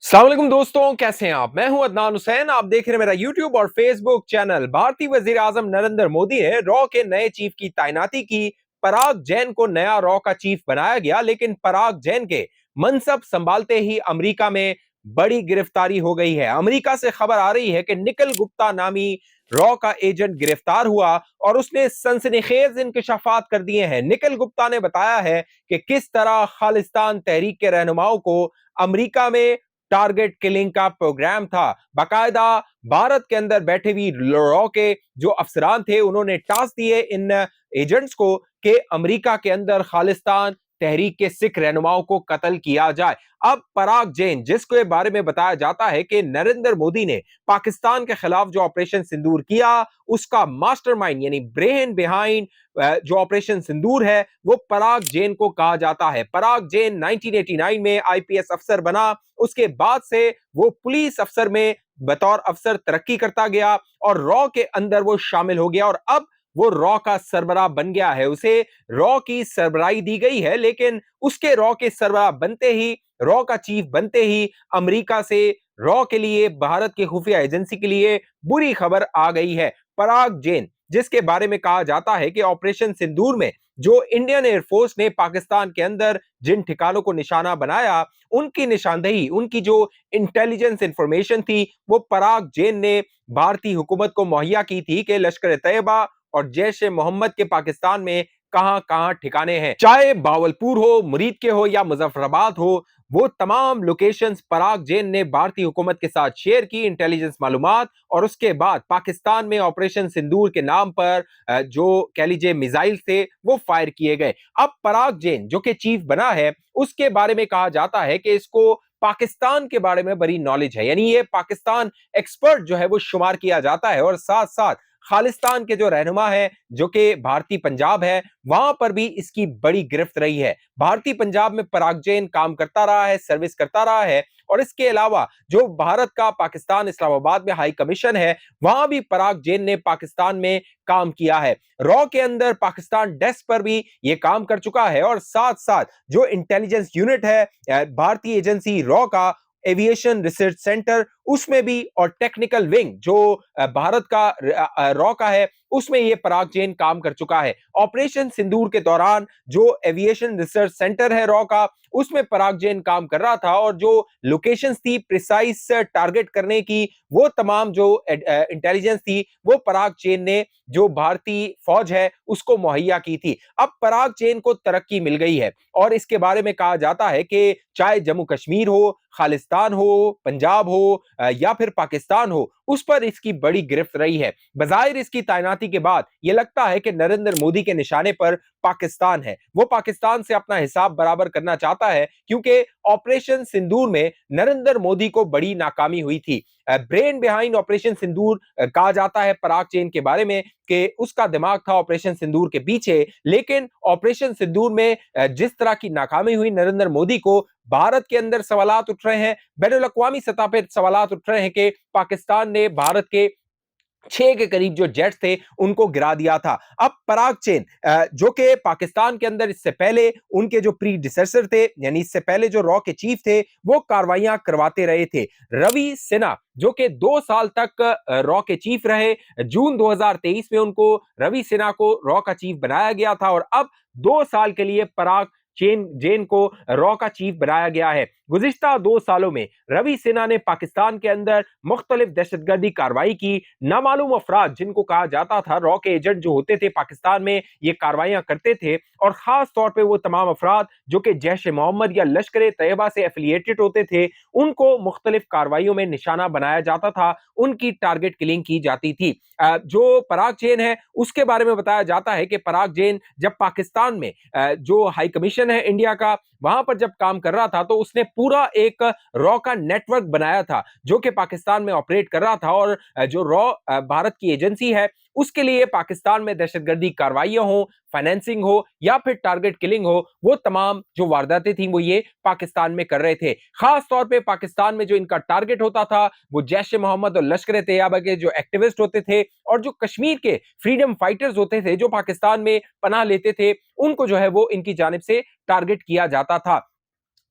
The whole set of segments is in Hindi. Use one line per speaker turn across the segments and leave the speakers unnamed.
अस्सलाम वालेकुम दोस्तों, कैसे हैं आप। मैं हूं अदनान हुसैन। आप देख रहे हैं मेरा यूट्यूब और फेसबुक चैनल। भारतीय वजीर आजम नरेंद्र मोदी ने रॉ के नए चीफ की तैनाती की। पराग जैन को नया रॉ का चीफ बनाया गया, लेकिन पराग जैन के मनसब संभालते ही अमेरिका में बड़ी गिरफ्तारी हो गई है। अमेरिका से खबर आ रही है कि निकल गुप्ता नामी रॉ का एजेंट गिरफ्तार हुआ और उसने सनसनीखेज इंकशाफात कर दिए हैं। निकल गुप्ता ने बताया है कि किस तरह खालिस्तान तहरीक के रहनुमाओं को अमेरिका में टारगेट किलिंग का प्रोग्राम था। बाकायदा भारत के अंदर बैठे हुए रॉ के जो अफसरान थे, उन्होंने टास्क दिए इन एजेंट्स को कि अमेरिका के अंदर खालिस्तान तहरीक के सिख रहनुमाओं को कत्ल किया जाए। अब पराग जैन, जिसके बारे में बताया जाता है कि नरेंद्र मोदी ने पाकिस्तान के खिलाफ जो ऑपरेशन सिंदूर किया, उसका मास्टरमाइंड यानी ब्रेन बिहाइंड जो ऑपरेशन सिंदूर है, वो पराग जैन को कहा जाता है। पराग जैन 1989 में आईपीएस अफसर बना। उसके बाद से वो पुलिस अफसर में बतौर अफसर तरक्की करता गया और रॉ के अंदर वो शामिल हो गया और अब वो रॉ का सरबराह बन गया है। उसे रॉ की सरबराही दी गई है, लेकिन उसके रॉ के सरबराह बनते ही, रॉ का चीफ बनते ही अमेरिका से रॉ के लिए, भारत की खुफिया एजेंसी के लिए बुरी खबर आ गई है। पराग जैन, जिसके बारे में कहा जाता है कि ऑपरेशन सिंदूर में जो इंडियन एयरफोर्स ने पाकिस्तान के अंदर जिन ठिकानों को निशाना बनाया, उनकी निशानदेही, उनकी जो इंटेलिजेंस इंफॉर्मेशन थी, वो पराग जैन ने भारतीय हुकूमत को मुहैया की थी कि लश्कर तैयबा और जैश ए मोहम्मद के पाकिस्तान में कहां कहां ठिकाने हैं। चाहे बावलपुर हो, मुरीद के हो या मुजफ्फराबाद हो, वो तमाम लोकेशंस पराग जैन ने भारतीय हुकूमत के साथ शेयर की इंटेलिजेंस मालूमात। और उसके बाद पाकिस्तान में ऑपरेशन सिंदूर के नाम पर जो कह लीजिए मिसाइल थे, वो फायर किए गए। अब पराग जैन जो कि चीफ बना है, उसके बारे में कहा जाता है कि इसको पाकिस्तान के बारे में बड़ी नॉलेज है, यानी ये पाकिस्तान एक्सपर्ट जो है वो शुमार किया जाता है। और साथ साथ खालिस्तान के जो रहनुमा है, जो कि भारतीय पंजाब है, वहां पर भी इसकी बड़ी गिरफ्त रही है। भारतीय पंजाब में पराग जैन काम करता रहा है, सर्विस करता रहा है। और इसके अलावा जो भारत का पाकिस्तान इस्लामाबाद में हाई कमीशन है, वहां भी पराग जैन ने पाकिस्तान में काम किया है। रॉ के अंदर पाकिस्तान डेस्क पर भी ये काम कर चुका है। और साथ साथ जो इंटेलिजेंस यूनिट है भारतीय एजेंसी रॉ का, एविएशन रिसर्च सेंटर, उसमें भी, और टेक्निकल विंग जो भारत का रॉ का है, उसमें ये पराग जैन काम कर चुका है। ऑपरेशन सिंदूर के दौरान जो एविएशन रिसर्च सेंटर है रॉ का, उसमें पराग जैन काम कर रहा था और जो लोकेशंस थी प्रिसाइज टारगेट करने की, वो तमाम जो इंटेलिजेंस थी, वो पराग जैन ने, जो भारतीय फौज है, उसको मुहैया की थी। अब पराग जैन को तरक्की मिल गई है और इसके बारे में कहा जाता है कि चाहे जम्मू कश्मीर हो, खालिस्तान हो, पंजाब हो या फिर पाकिस्तान हो, उस पर इसकी बड़ी गिरफ्त रही है। बजाहिर इसकी तैनाती के बाद यह लगता है कि नरेंद्र मोदी के निशाने पर पाकिस्तान है। वो पाकिस्तान से अपना हिसाब बराबर करना चाहता है, क्योंकि ऑपरेशन सिंदूर में नरेंद्र मोदी को बड़ी नाकामी हुई थी। ब्रेन बिहाइंड ऑपरेशन सिंदूर कहा जाता है पराग जैन के बारे में कि उसका दिमाग था ऑपरेशन सिंदूर के पीछे। लेकिन ऑपरेशन सिंदूर में जिस तरह की नाकामी हुई नरेंद्र मोदी को, भारत के अंदर सवालात उठ रहे हैं, बैनुल अक़वामी सतह पर सवालात उठ रहे हैं कि पाकिस्तान ने भारत के 6 के करीब जो जेट्स थे, उनको गिरा दिया था। अब पराग जैन जो कि पाकिस्तान के अंदर इससे पहले उनके जो प्रीडिसेसर थे, यानी इससे पहले जो रॉ के चीफ थे, वो कार्रवाइयां करवाते रहे थे। रवि सिन्हा जो कि 2 साल तक रॉ के चीफ रहे, जून 2023 में उनको, रवि सिन्हा को रॉ का चीफ बनाया गया था और अब 2 साल के लिए पराग जैन को रॉ का चीफ बनाया गया है। गुज़िश्ता 2 सालों में रवि सिन्हा ने पाकिस्तान के अंदर मुख्तलिफ दहशतगर्दी कार्रवाई की। नामालूम अफराद, जिनको कहा जाता था रॉ के एजेंट जो होते थे पाकिस्तान में, ये कार्रवाइयां करते थे। और खास तौर पे वो तमाम अफराद जो कि जैश ए मोहम्मद या लश्कर तैयबा से एफिलिएटेड होते थे, उनको मुख्तलिफ कार्रवाइयों में निशाना बनाया जाता था, उनकी टारगेट किलिंग की जाती थी। जो पराग जैन है, उसके बारे में बताया जाता है कि पराग जैन जब पाकिस्तान में जो हाई कमीशन है इंडिया का, वहां पर जब काम कर रहा था, तो उसने पूरा एक रॉ का नेटवर्क बनाया था जो कि पाकिस्तान में ऑपरेट कर रहा था। और जो रॉ भारत की एजेंसी है, उसके लिए पाकिस्तान में दहशतगर्दी कार्रवाइयां हो, फाइनेंसिंग हो या फिर टारगेट किलिंग हो, वो तमाम जो वारदातें थी, वो ये पाकिस्तान में कर रहे थे। खास तौर पे पाकिस्तान में जो इनका टारगेट होता था, वो जैश ए मोहम्मद और लश्कर तैयबा के जो एक्टिविस्ट होते थे और जो कश्मीर के फ्रीडम फाइटर्स होते थे, जो पाकिस्तान में पनाह लेते थे, उनको जो है वो इनकी जानिब से टारगेट किया जाता था।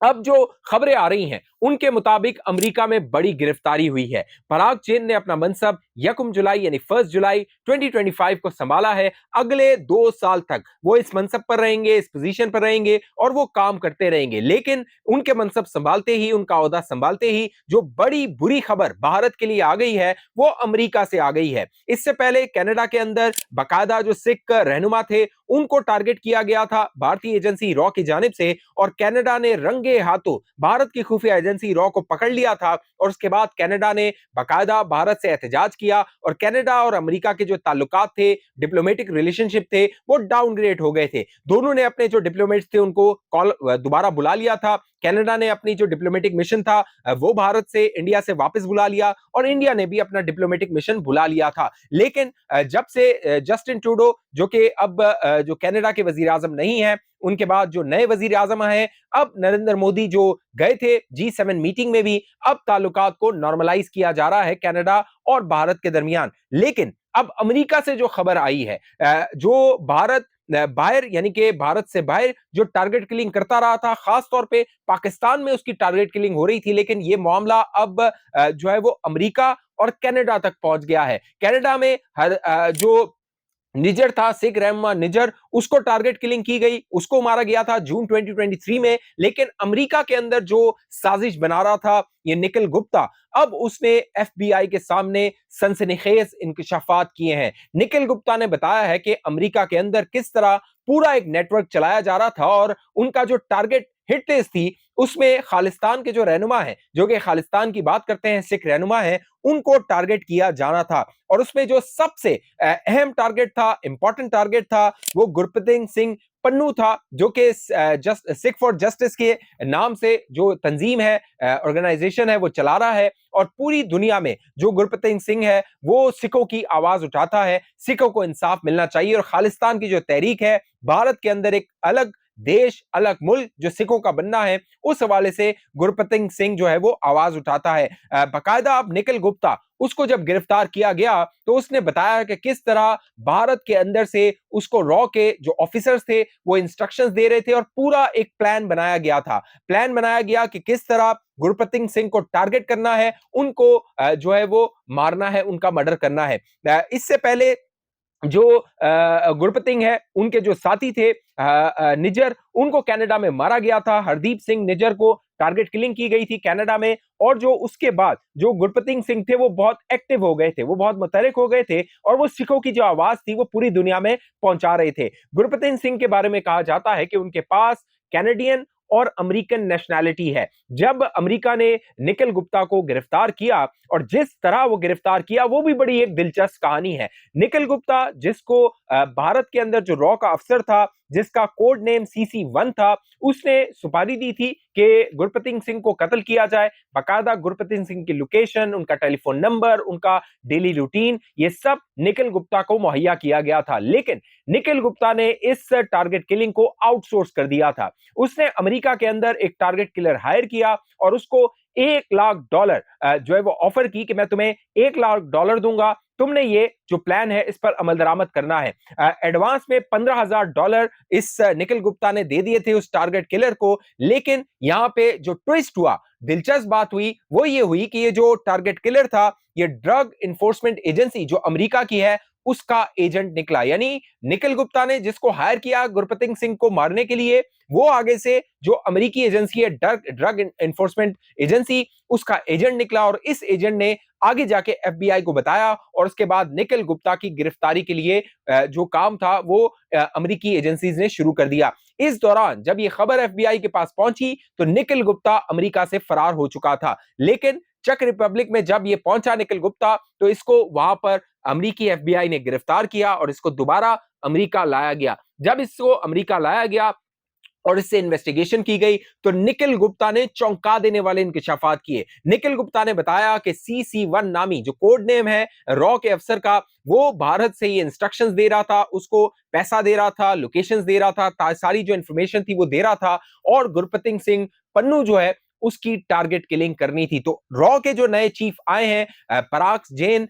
अब जो खबरें आ रही हैं, उनके मुताबिक अमेरिका में बड़ी गिरफ्तारी हुई है। पराग चेन ने अपना मनसब 1 जुलाई यानी 1 जुलाई 2025 को संभाला है। अगले 2 साल तक वो इस मनसब पर रहेंगे, इस पोजीशन पर रहेंगे और वो काम करते रहेंगे। लेकिन उनके मनसब संभालते ही, उनका ओहदा संभालते ही जो बड़ी बुरी खबर भारत के लिए आ गई है वो अमेरिका से आ गई है। इससे पहले कनाडा के अंदर बाकायदा जो सिख रहनुमा थे उनको टारगेट किया गया था भारतीय एजेंसी रॉ की जानिब से, और कनाडा ने रंगे हाथों भारत की खुफिया एजेंसी रॉ को पकड़ लिया था। और उसके बाद कनाडा ने बाकायदा भारत से एहतजाज किया और कनाडा और अमेरिका के जो ताल्लुकात थे, डिप्लोमेटिक रिलेशनशिप थे, वो डाउनग्रेड हो गए थे। दोनों ने अपने जो डिप्लोमेट्स थे उनको कॉल दोबारा बुला लिया था। कनाडा ने अपनी जो डिप्लोमेटिक मिशन था वो भारत से, इंडिया से वापस बुला लिया, और इंडिया ने भी अपना डिप्लोमेटिक मिशन बुला लिया था। लेकिन जब से जस्टिन ट्रूडो जो कि अब जो कनाडा के वजीर आजम नहीं है, उनके बाद जो नए वजीर आजम आए, अब नरेंद्र मोदी जो गए थे G7 मीटिंग में भी, अब ताल्लुकात को नॉर्मलाइज किया जा रहा है कनाडा और भारत के दरमियान। लेकिन अब अमेरिका से जो खबर आई है, जो भारत बाहर यानी कि भारत से बाहर जो टारगेट किलिंग करता रहा था, खास तौर पे पाकिस्तान में उसकी टारगेट किलिंग हो रही थी, लेकिन ये मामला अब जो है वो अमेरिका और कनाडा तक पहुंच गया है। कनाडा में जो निजर था, सिख रहनुमा निजर, उसको टारगेट किलिंग की गई, उसको मारा गया था जून 2023 में। लेकिन अमेरिका के अंदर जो साजिश बना रहा था ये निखिल गुप्ता, अब उसने एफबीआई के सामने सनसनीखेज इंकशाफात किए हैं। निखिल गुप्ता ने बताया है कि अमेरिका के अंदर किस तरह पूरा एक नेटवर्क चलाया जा रहा था और उनका जो टारगेट हिट लिस्ट थी उसमें खालिस्तान के जो रहनुमा हैं, जो कि खालिस्तान की बात करते हैं, सिख रहनुमा हैं, उनको टारगेट किया जाना था। और उसमें जो सबसे अहम टारगेट था, इंपॉर्टेंट टारगेट था, वो गुरप्रीत सिंह पन्नू था, जो कि सिख फॉर जस्टिस के नाम से जो तंजीम है, ऑर्गेनाइजेशन है, वो चला रहा है। और पूरी दुनिया में जो गुरप्रीत सिंह है वो सिखों की आवाज उठाता है, सिखों को इंसाफ मिलना चाहिए। और खालिस्तान की जो तहरीक है, भारत के अंदर एक अलग देश, अलग मुल्क जो सिखों का बनना है, उस हवाले से गुरप्रीत सिंह जो है वो आवाज उठाता है। बाकायदा अब निखिल गुप्ता, उसको जब गिरफ्तार किया गया तो उसने बताया कि किस तरह भारत के अंदर से उसको रॉ के जो ऑफिसर्स थे वो इंस्ट्रक्शंस दे रहे थे और पूरा एक प्लान बनाया गया था। प्लान बनाया गया कि किस तरह गुरप्रीत सिंह को टारगेट करना है, उनको जो है वो मारना है, उनका मर्डर करना है। इससे पहले जो गुरप्रीत है, उनके जो साथी थे निजर, उनको कनाडा में मारा गया था। हरदीप सिंह निजर को टारगेट किलिंग की गई थी कनाडा में। और जो उसके बाद जो गुरप्रीत सिंह थे वो बहुत एक्टिव हो गए थे, वो बहुत मुतहरिक हो गए थे और वो सिखों की जो आवाज थी वो पूरी दुनिया में पहुंचा रहे थे। गुरप्रीत सिंह के बारे में कहा जाता है कि उनके पास कैनेडियन और अमेरिकन नेशनैलिटी है। जब अमेरिका ने निखिल गुप्ता को गिरफ्तार किया, और जिस तरह वो गिरफ्तार किया, वो भी बड़ी एक दिलचस्प कहानी है। निखिल गुप्ता, जिसको भारत के अंदर जो रॉ का अफसर था, जिसका कोड नेम CC1 था, उसने सुपारी दी थी कि गुरप्रीत सिंह को कत्ल किया जाए। बाकायदा गुरप्रीत सिंह की लोकेशन, उनका टेलीफोन नंबर, उनका डेली रूटीन, ये सब निखिल गुप्ता को मुहैया किया गया था। लेकिन निखिल गुप्ता ने इस टारगेट किलिंग को आउटसोर्स कर दिया था। उसने अमेरिका के अंदर एक टारगेट किलर हायर किया और उसको $1 लाख जो है वो ऑफर की कि मैं तुम्हें $1 लाख दूंगा, तुमने ये जो प्लान है इस पर अमल दरामद करना है। एडवांस में $15,000 इस निखिल गुप्ता ने दे दिए थे उस टारगेट किलर को। लेकिन यहां पे जो ट्विस्ट हुआ, दिलचस्प बात हुई, वो ये हुई कि ये जो टारगेट किलर था, ये ड्रग इन्फोर्समेंट एजेंसी जो अमेरिका की है उसका एजेंट निकला। यानी निखिल गुप्ता ने जिसको हायर किया गुरप्रीत सिंह को मारने के लिए, वो आगे से जो अमेरिकी एजेंसी है, ड्रग इन्फोर्समेंट एजेंसी, उसका एजेंट निकला। और इस एजेंट ने आगे जाके FBI को बताया और उसके बाद निखिल गुप्ता की गिरफ्तारी के लिए जो काम था वो अमेरिकी एजेंसीज ने शुरू कर दिया। इस दौरान जब ये खबर FBI के पास पहुंची तो निखिल गुप्ता अमेरिका से फरार हो चुका था। लेकिन चेक रिपब्लिक में जब ये पहुंचा निखिल गुप्ता, तो इसको वहां पर अमेरिकी FBI ने गिरफ्तार किया और इसको दोबारा अमेरिका लाया गया। जब इसको अमेरिका लाया गया और इससे इन्वेस्टिगेशन की गई तो निखिल गुप्ता ने चौंका देने वाले इंकशाफात किए। निखिल गुप्ता ने बताया कि CC1 नामी जो कोड नेम है रॉ के अफसर का, वो भारत से ये इंस्ट्रक्शंस दे रहा था, उसको पैसा दे रहा था, लोकेशंस दे रहा था, सारी जो इंफॉर्मेशन थी वो दे रहा था। और गुरप्रीत सिंह पन्नू जो है उसकी टारगेट किलिंग करनी थी। तो रॉ के जो नए चीफ आए हैं पराग जैन,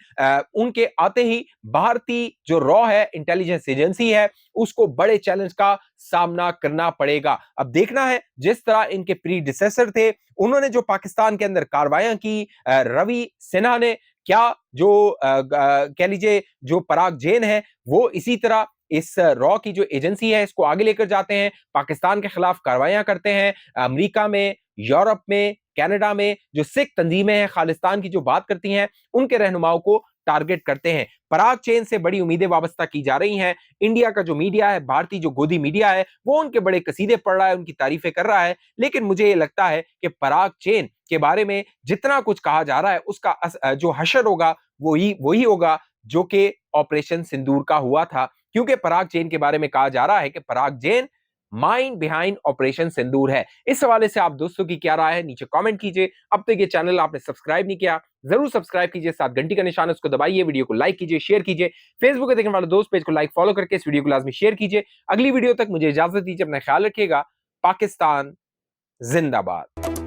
उनके आते ही भारतीय जो रॉ है इंटेलिजेंस एजेंसी है उसको बड़े चैलेंज का सामना करना पड़ेगा। अब देखना है जिस तरह इनके प्रीडिसेसर थे उन्होंने जो पाकिस्तान के अंदर कार्रवाइयां की, रवि सिन्हा ने, क्या जो कह लीजिए जो पराग जैन है वो इसी तरह इस रॉ की जो एजेंसी है इसको आगे लेकर जाते हैं, पाकिस्तान के खिलाफ कार्रवाइयां करते हैं, अमेरिका में, यूरोप में, कनाडा में जो सिख तंजीमें हैं खालिस्तान की जो बात करती हैं उनके रहनुमाओं को टारगेट करते हैं। पराग चेन से बड़ी उम्मीदें वाबस्ता की जा रही हैं। इंडिया का जो मीडिया है, भारतीय जो गोदी मीडिया है, वो उनके बड़े कसीदे पढ़ रहा है, उनकी तारीफें कर रहा है, लेकिन मुझे ये लगता है कि पराग चेन के बारे में जितना कुछ कहा जा रहा है उसका जो हशर होगा वही वही होगा जो कि ऑपरेशन सिंदूर का हुआ था। क्योंकि पराग जैन के बारे में कहा जा रहा है कि पराग जैन माइंड बिहाइंड ऑपरेशन सिंदूर है। इस हवाले से आप दोस्तों की क्या राय है नीचे कमेंट कीजिए। अब तक ये चैनल आपने सब्सक्राइब नहीं किया जरूर सब्सक्राइब कीजिए, साथ घंटी का निशान उसको दबाइए, वीडियो को लाइक कीजिए, शेयर कीजिए, फेसबुक पे देखने वाले दोस्त पेज को लाइक फॉलो करके इस वीडियो को लाजमी शेयर कीजिए। अगली वीडियो तक मुझे इजाजत दीजिए, अपना ख्याल रखिएगा। पाकिस्तान जिंदाबाद।